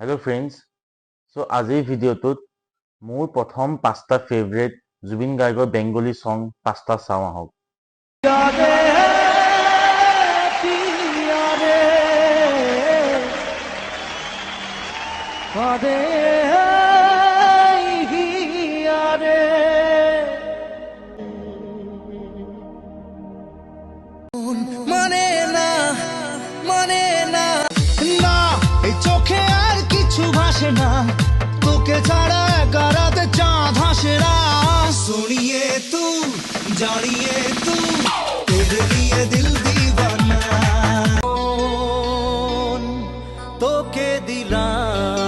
Hello' friends. আজিৰ ভিডিঅ'টোত মোৰ প্ৰথম 5টা ফেভৰেট জুবিন গাৰ্গৰ বেংগলী ছং 5টা চাওঁ আহক। মানে না মানে না না এই চোখে আর কিছু ভাসে না, তোকে ছাড়া একারাতে চাঁদ হাসে না। सुनिए तू जानिए तू तेरे लिए दिल दीवाना তোকে দিলাম